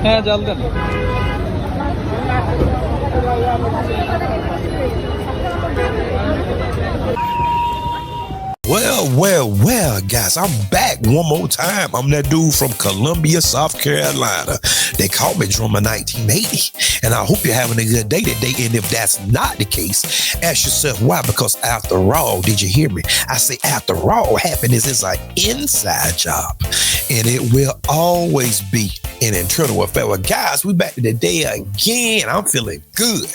হ্যাঁ জাল দেন। Well, guys, I'm back one more time. I'm that dude from Columbia, South Carolina. They called me Drummer 1980, and I hope you're having a good day today. And if that's not the case, ask yourself why, because after all, did you hear me? I say after all, happiness is an inside job, and it will always be an internal affair. Well, guys, we back to the day again. I'm feeling good.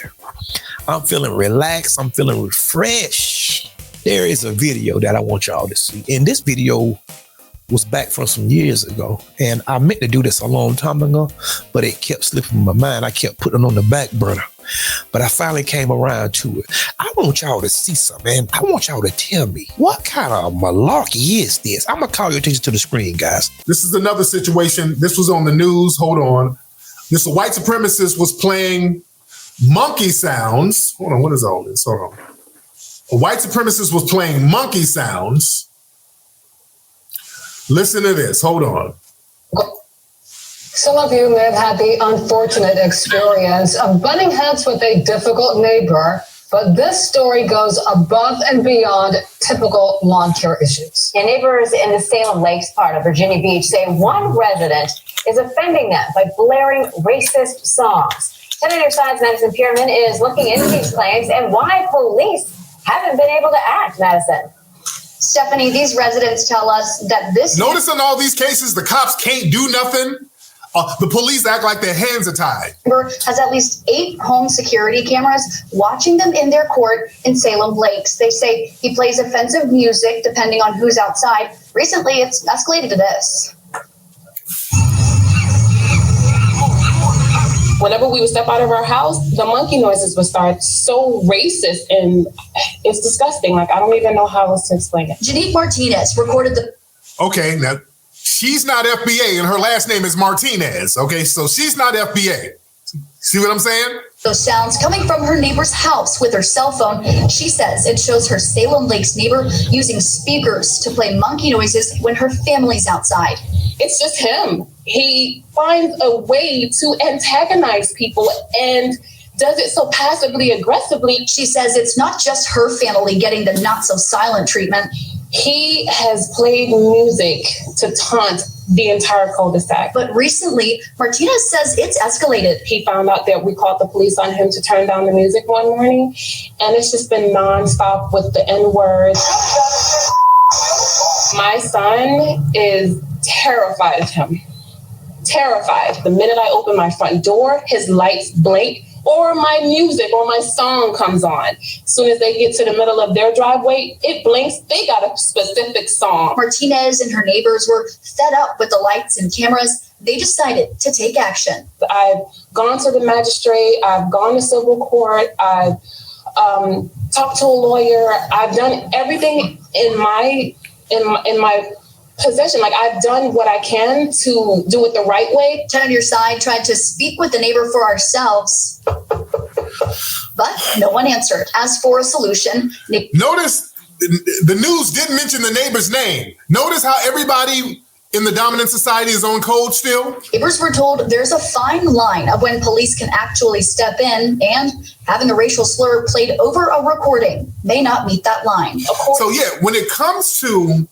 I'm feeling relaxed. I'm feeling refreshed. There is a video that I want y'all to see. And this video was back from some years ago. And I meant to do this a long time ago, but it kept slipping my mind. I kept putting it on the back burner. But I finally came around to it. I want y'all to see something, man. I want y'all to tell me, what kind of malarkey is this? I'm going to call your attention to the screen, guys. This is another situation. This was on the news. Hold on. This white supremacist was playing monkey sounds. Hold on. What is all this? Hold on. A white supremacist was playing monkey sounds. Listen to this. Hold on. Some of you may have had the unfortunate experience of butting heads with a difficult neighbor, but this story goes above and beyond typical lawn care issues. And neighbors in the Salem Lakes part of Virginia Beach say one resident is offending them by blaring racist songs. 10 on your side's Madison Pierman is looking into these claims and why police haven't been able to act, Madison. Stephanie, these residents tell us that this... Notice in all these cases, the cops can't do nothing. The police act like their hands are tied. ...has at least 8 home security cameras watching them in their court in Salem Lakes. They say he plays offensive music depending on who's outside. Recently, it's escalated to this. Whenever we would step out of our house, the monkey noises would start. So racist, and it's disgusting. Like, I don't even know how else to explain it. Janique Martinez recorded the... Okay, now, she's not FBA, and her last name is Martinez. Okay, so she's not FBA. See what I'm saying? Those sounds coming from her neighbor's house with her cell phone. She says it shows her Salem Lakes neighbor using speakers to play monkey noises when her family's outside. It's just him. He finds a way to antagonize people and does it so passively aggressively. She says it's not just her family getting the not so silent treatment. He has played music to taunt the entire cul-de-sac. But recently, Martinez says it's escalated. He found out that we called the police on him to turn down the music one morning, and it's just been nonstop with the N-word. My son is terrified of him. Terrified. The minute I open my front door, his lights blink, or my music or my song comes on. As soon as they get to the middle of their driveway, it blinks. They got a specific song. Martinez and her neighbors were fed up with the lights and cameras. They decided to take action. I've gone to the magistrate. I've gone to civil court. I've talked to a lawyer. I've done everything in my possession. Like, I've done what I can to do it the right way. 10 on your side tried to speak with the neighbor for ourselves, but no one answered. As for a solution... Notice the news didn't mention the neighbor's name. Notice how everybody in the dominant society is on code still? Neighbors were told there's a fine line of when police can actually step in, and having a racial slur played over a recording may not meet that line. So yeah, when it comes to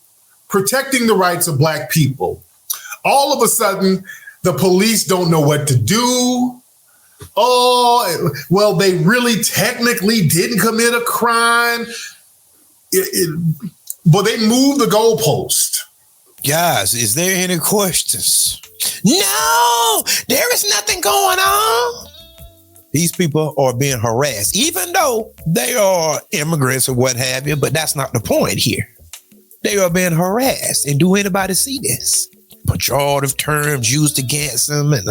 protecting the rights of Black people, all of a sudden, the police don't know what to do. Oh, well, they really technically didn't commit a crime. But they moved the goalpost. Guys, is there any questions? No, there is nothing going on. These people are being harassed, even though they are immigrants or what have you, but that's not the point here. They are being harassed. And do anybody see this? Pejorative terms used against them and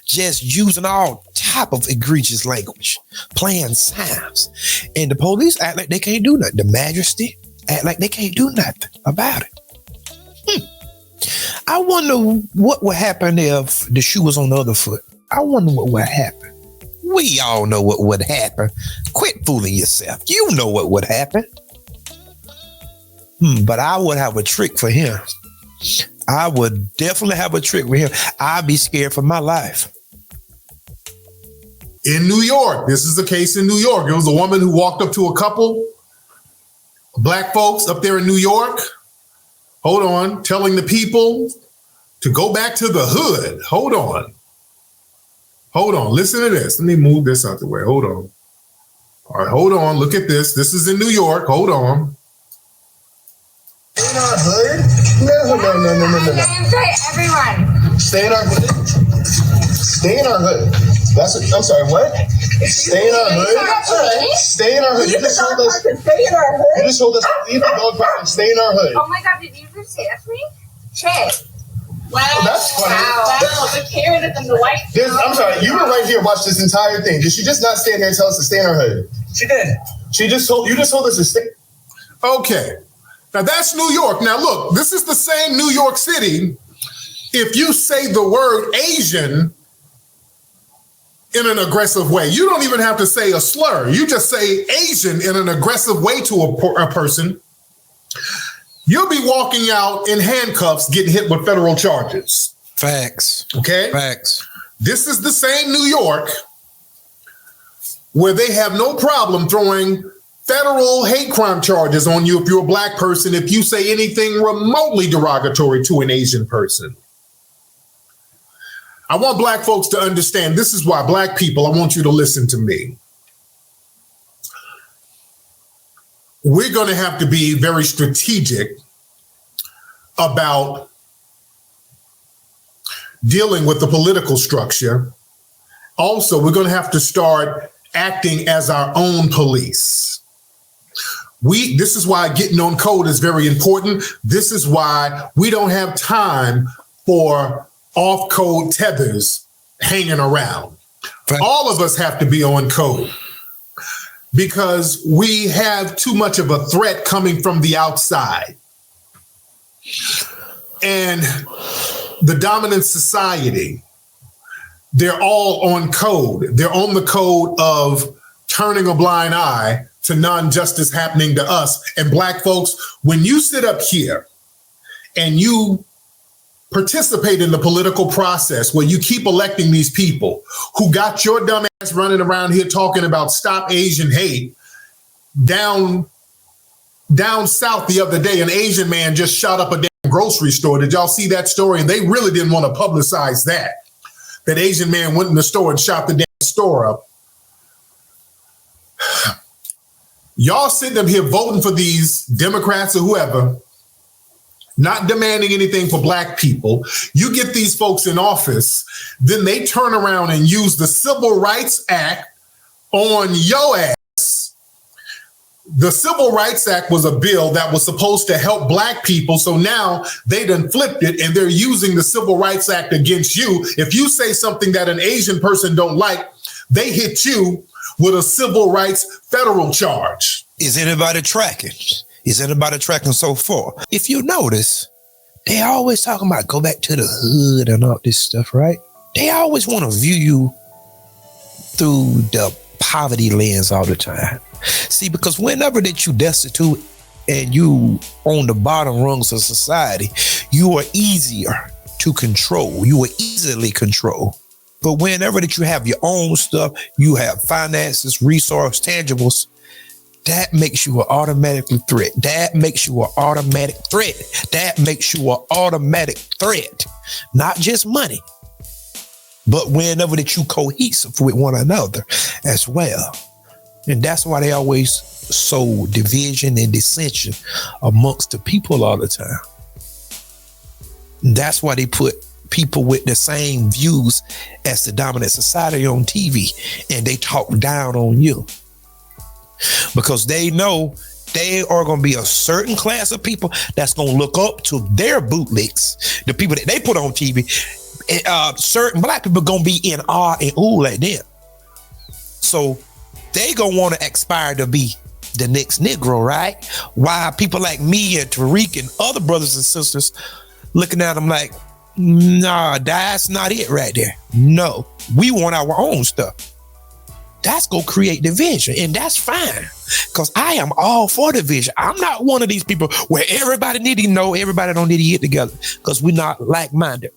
just using all type of egregious language, playing sounds. And the police act like they can't do nothing. The majesty act like they can't do nothing about it. I wonder what would happen if the shoe was on the other foot. I wonder what would happen. We all know what would happen. Quit fooling yourself. You know what would happen. But I would have a trick for him. I would definitely have a trick with him. I'd be scared for my life. In New York, this is a case in New York. It was a woman who walked up to a couple, black folks up there in New York. Hold on, telling the people to go back to the hood. Hold on. Listen to this. Let me move this out the way. Hold on. All right, hold on. Look at this. This is in New York. Hold on. Stay in our hood? No. Everyone. Stay in our hood? Stay in our hood. I'm sorry, what? Stay in our hood? Stay in our hood. You just told us. Stay in our hood. You just told us to leave the dog park and stay in our hood. Oh my God, did you just say that to me? Check. Wow. Oh, that's funny. Wow, the Karen and the white. I'm sorry, you were right here, watch this entire thing. Did she just not stand there and tell us to stay in our hood? She did. You just told us to stay. Okay. Now that's New York. Now look, this is the same New York City. If you say the word Asian in an aggressive way, you don't even have to say a slur. You just say Asian in an aggressive way to a person. You'll be walking out in handcuffs, getting hit with federal charges. Facts. Okay? Facts. This is the same New York where they have no problem throwing federal hate crime charges on you if you're a black person, if you say anything remotely derogatory to an Asian person. I want black folks to understand, this is why black people, I want you to listen to me. We're going to have to be very strategic about dealing with the political structure. Also, we're going to have to start acting as our own police. This is why getting on code is very important. This is why we don't have time for off-code tethers hanging around. All of us have to be on code because we have too much of a threat coming from the outside. And the dominant society, they're all on code. They're on the code of turning a blind eye to non-justice happening to us. And black folks, when you sit up here and you participate in the political process where you keep electing these people who got your dumb ass running around here talking about stop Asian hate. Down south the other day, an Asian man just shot up a damn grocery store. Did y'all see that story? And they really didn't want to publicize that. That Asian man went in the store and shot the damn store up. Y'all sitting up here voting for these Democrats or whoever, not demanding anything for black people. You get these folks in office, then they turn around and use the Civil Rights Act on your ass. The Civil Rights Act was a bill that was supposed to help black people. So now they done flipped it and they're using the Civil Rights Act against you. If you say something that an Asian person don't like, they hit you with a civil rights federal charge. Is anybody tracking? Is anybody tracking so far? If you notice, they always talking about go back to the hood and all this stuff, right? They always want to view you through the poverty lens all the time. See, because whenever that you destitute and you on the bottom rungs of society, you are easier to control. You are easily controlled. But whenever that you have your own stuff, you have finances, resources, tangibles, that makes you an automatic threat. That makes you an automatic threat. That makes you an automatic threat. Not just money, but whenever that you cohesive with one another as well. And that's why they always sow division and dissension amongst the people all the time. And that's why they put people with the same views as the dominant society on TV and they talk down on you. Because they know they are going to be a certain class of people that's going to look up to their bootlicks, the people that they put on TV. Certain black people going to be in awe and ooh at them. So they going to want to aspire to be the next Negro, right? While people like me and Tariq and other brothers and sisters looking at them like, nah, that's not it right there. No, we want our own stuff. that's going to create division. And that's fine, because I am all for division. I'm not one of these people where everybody need to know, everybody don't need to get together, because we're not like-minded.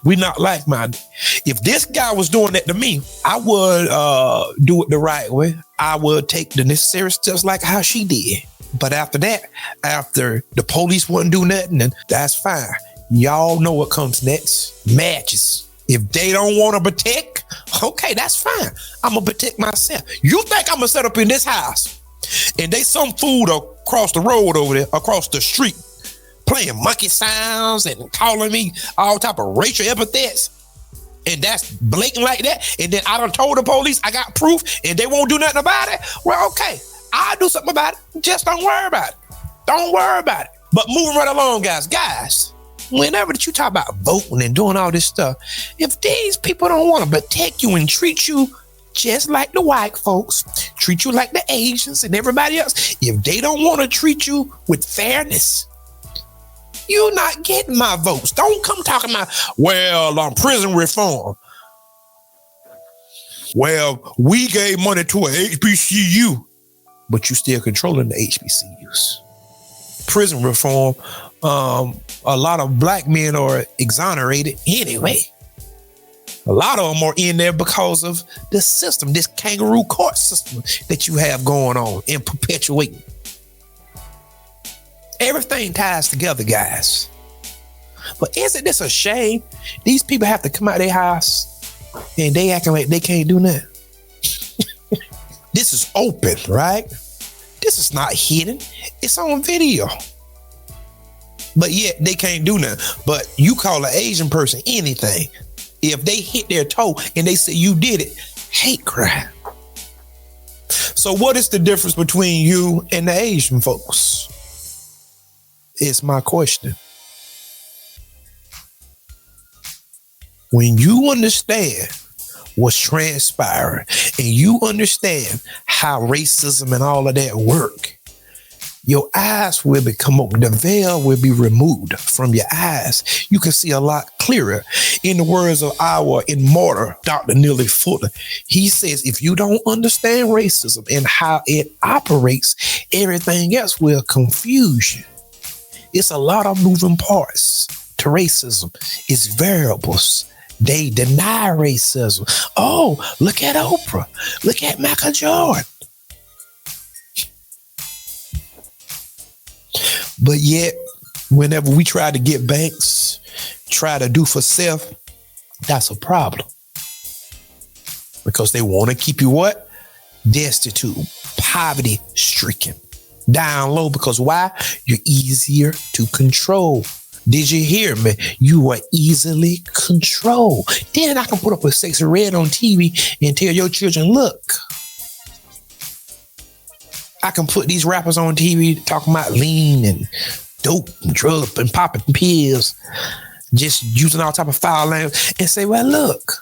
We're not like-minded. If this guy was doing that to me, I would do it the right way. I would take the necessary steps like how she did. But after that, after the police wouldn't do nothing, then that's fine. Y'all know what comes next. Matches. If they don't want to protect, okay, that's fine. I'm going to protect myself. You think I'm going to set up in this house and they some food across the road over there, across the street, playing monkey sounds and calling me all type of racial epithets, and that's blatant like that, and then I done told the police I got proof and they won't do nothing about it? Well, okay, I'll do something about it. Just don't worry about it. Don't worry about it. But moving right along, guys, whenever that you talk about voting and doing all this stuff, if these people don't want to protect you and treat you just like the white folks, treat you like the Asians and everybody else, if they don't want to treat you with fairness, you're not getting my votes. Don't come talking about, well, prison reform. Well, we gave money to an HBCU, but you still controlling the HBCUs. Prison reform, a lot of black men are exonerated anyway. A lot of them are in there because of the system, this kangaroo court system that you have going on and perpetuating. Everything ties together, guys. But isn't this a shame? These people have to come out their house and they acting like they can't do nothing. This is open, right? This is not hidden. It's on video. But yet they can't do nothing. But you call an Asian person anything. If they hit their toe and they say you did it, hate crime. So what is the difference between you and the Asian folks? It's my question. When you understand what's transpiring and you understand how racism and all of that work, your eyes will become open. The veil will be removed from your eyes. You can see a lot clearer. In the words of our immortal Dr. Neely Fuller, he says, if you don't understand racism and how it operates, everything else will confuse you. It's a lot of moving parts to racism. It's variables. They deny racism. Oh, look at Oprah. Look at Michael Jordan. But yet, whenever we try to get banks, try to do for self, that's a problem. Because they want to keep you what? Destitute, poverty stricken, down low. Because why? You're easier to control. Did you hear me? You are easily controlled. Then I can put up a sexy red on TV and tell your children, look, I can put these rappers on TV talking about lean and dope and drugs and popping pills, just using all type of foul language, and say, well, look,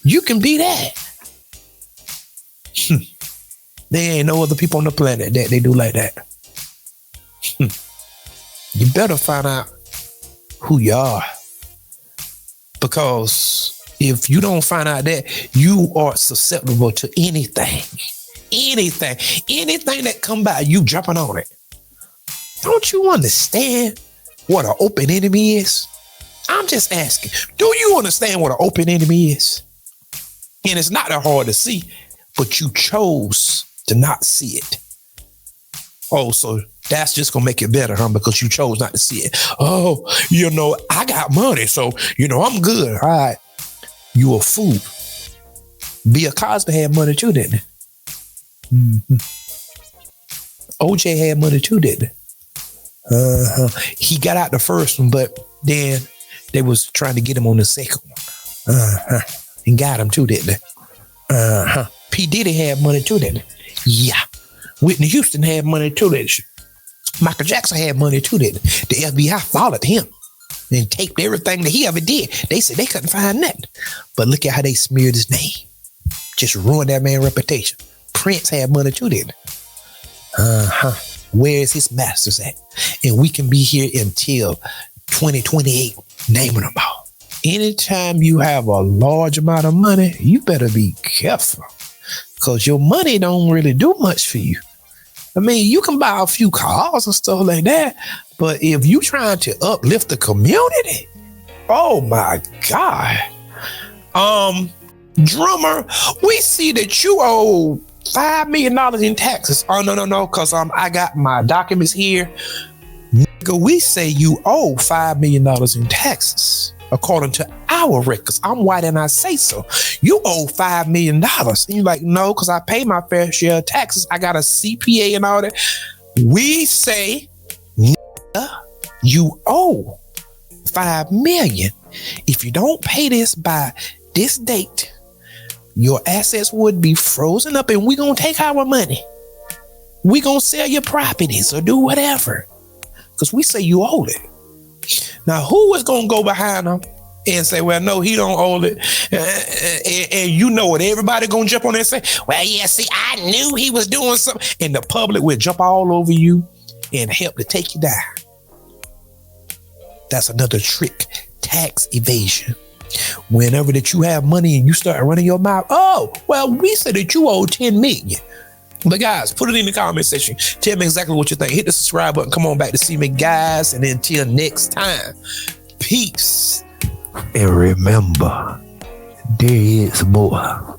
you can be that. There ain't no other people on the planet that they do like that. You better find out who you are. Because if you don't find out that, you are susceptible to anything. Anything that come by, you jumping on it. Don't you understand what an open enemy is? I'm just asking, do you understand what an open enemy is? And it's not that hard to see, but you chose to not see it. Oh, so that's just gonna make it better, huh? Because you chose not to see it. Oh, I got money, so I'm good. All right. You a fool. Bill Cosby had money too, didn't he? Mm-hmm. OJ had money too, didn't he? He got out the first one, but then they was trying to get him on the second one. And got him too, didn't they? P. Diddy had money too, didn't he? Yeah. Whitney Houston had money too, didn't she? Michael Jackson had money too, didn't he? The FBI followed him and taped everything that he ever did. They said they couldn't find nothing. But look at how they smeared his name. Just ruined that man's reputation. Prince had money too, didn't he? Where is his masters at? And we can be here until 2028 naming them all. anytime you have a large amount of money, you better be careful because your money don't really do much for you. I mean, you can buy a few cars and stuff like that, but if you trying to uplift the community, oh my God. Drummer, we see that you owe $5 million in taxes. Oh, no, because I got my documents here. Nigga, we say you owe $5 million in taxes. According to our records, I'm white and I say so. You owe $5 million. And you're like, no, because I pay my fair share of taxes. I got a CPA and all that. We say, nigga, you owe $5 million. If you don't pay this by this date, your assets would be frozen up and we're going to take our money. We're going to sell your properties or do whatever. Because we say you owe it. Now, who is going to go behind them and say, well, no, he don't owe it. And you know it. Everybody going to jump on there and say, well, yeah, see, I knew he was doing something. And the public will jump all over you and help to take you down. That's another trick. Tax evasion. Whenever that you have money and you start running your mouth, oh, well, we said that you owe $10 million. But guys, put it in the comment section. Tell me exactly what you think. Hit the subscribe button. Come on back to see me, guys. And until next time, peace. And remember, there is more.